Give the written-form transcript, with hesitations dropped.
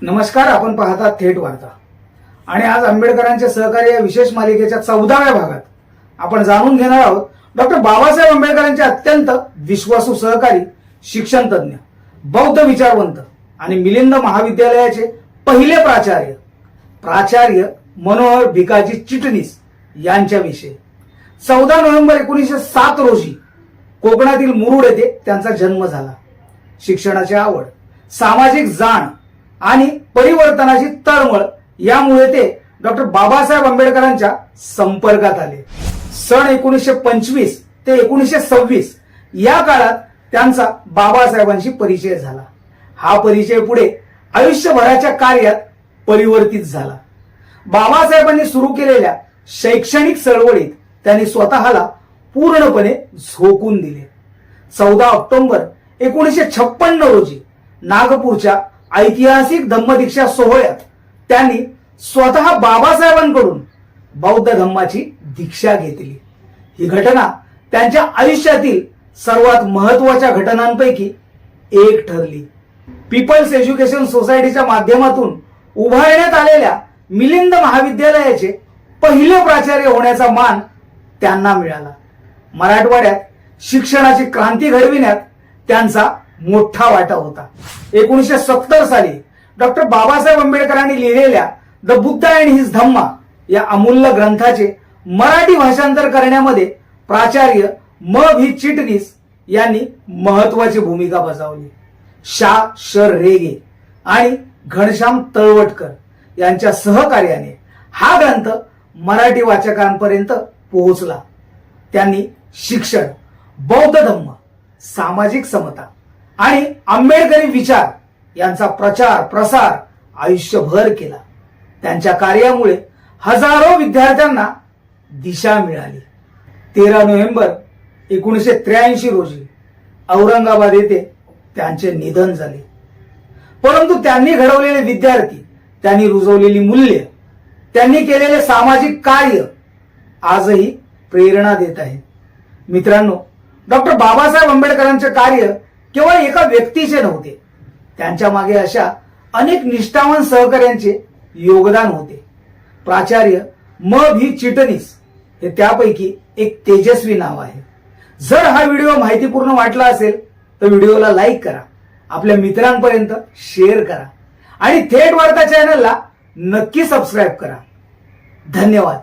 नमस्कार, आपण पाहता थेट वार्ता आणि आज आंबेडकरांचे सहकार्य या विशेष मालिकेच्या 14व्या भागात आपण जाणून घेणार आहोत डॉक्टर बाबासाहेब आंबेडकरांचे अत्यंत विश्वासू सहकारी, शिक्षण तज्ञ, बौद्ध विचारवंत आणि मिलिंद महाविद्यालयाचे पहिले प्राचार्य मनोहर भिकाजी चिटणीस यांच्याविषयी 14 नोव्हेंबर 1907 रोजी कोकणातील मुरुड येथे त्यांचा जन्म झाला. शिक्षणाची आवड, सामाजिक जाण आणि परिवर्तनाची तळमळ यामुळे ते डॉक्टर बाबासाहेब आंबेडकरांच्या संपर्कात आले. सन 1925 ते 1926 या काळात त्यांचा बाबासाहेबांशी परिचय झाला. हा परिचय पुढे आयुष्यभराच्या कार्यात परिवर्तित झाला. बाबासाहेबांनी सुरू केलेल्या शैक्षणिक चळवळीत त्यांनी स्वतःला पूर्णपणे झोकून दिले. 14 ऑक्टोबर 1956 रोजी नागपूरच्या ऐतिहासिक धम्मदीक्षा सोहळ्यात त्यांनी स्वतः बाबासाहेबांकडून बौद्ध धम्माची दीक्षा घेतली. ही घटना त्यांच्या आयुष्यातील सर्वात महत्वाच्या घटनांपैकी एक ठरली. पीपल्स एज्युकेशन सोसायटीच्या माध्यमातून उभारण्यात आलेल्या मिलिंद महाविद्यालयाचे पहिले प्राचार्य होण्याचा मान त्यांना मिळाला. मराठवाड्यात शिक्षणाची क्रांती घडविण्यात त्यांचा मोठा वाटा होता. 1970 साली डॉक्टर बाबासाहेब आंबेडकरांनी लिहिलेल्या द बुद्ध अँड हिज धम्मा या अमूल्य ग्रंथाचे मराठी भाषांतर करण्यामध्ये प्राचार्य म भी चिटणीस यांनी महत्वाची भूमिका बजावली. शा शर रेगे आणि घनश्याम तळवटकर यांच्या सहकार्याने हा ग्रंथ मराठी वाचकांपर्यंत पोहोचला. त्यांनी शिक्षण, बौद्ध धम्म, सामाजिक समता आणि आंबेडकरी विचार यांचा प्रचार प्रसार आयुष्यभर केला. त्यांच्या कार्यामुळे हजारो विद्यार्थ्यांना दिशा मिळाली. 13 नोव्हेंबर 1983 रोजी औरंगाबाद येथे त्यांचे निधन झाले. परंतु त्यांनी घडवलेले विद्यार्थी, त्यांनी रुजवलेली मूल्य, त्यांनी केलेले सामाजिक कार्य आजही प्रेरणा देत आहे. मित्रांनो, डॉक्टर बाबासाहेब आंबेडकरांचे कार्य केवळ एका व्यक्तीचे नव्हते. त्यांच्या मागे अशा अनेक निष्ठावान सहकार्यांचे योगदान होते. प्राचार्य म भी चिटणीस हे त्यापैकी एक तेजस्वी नाव आहे. जर हा व्हिडिओ माहितीपूर्ण वाटला असेल तर व्हिडिओला लाईक करा, आपल्या मित्रांपर्यंत शेअर करा आणि थेट वार्ता चॅनलला नक्की सबस्क्राईब करा. धन्यवाद.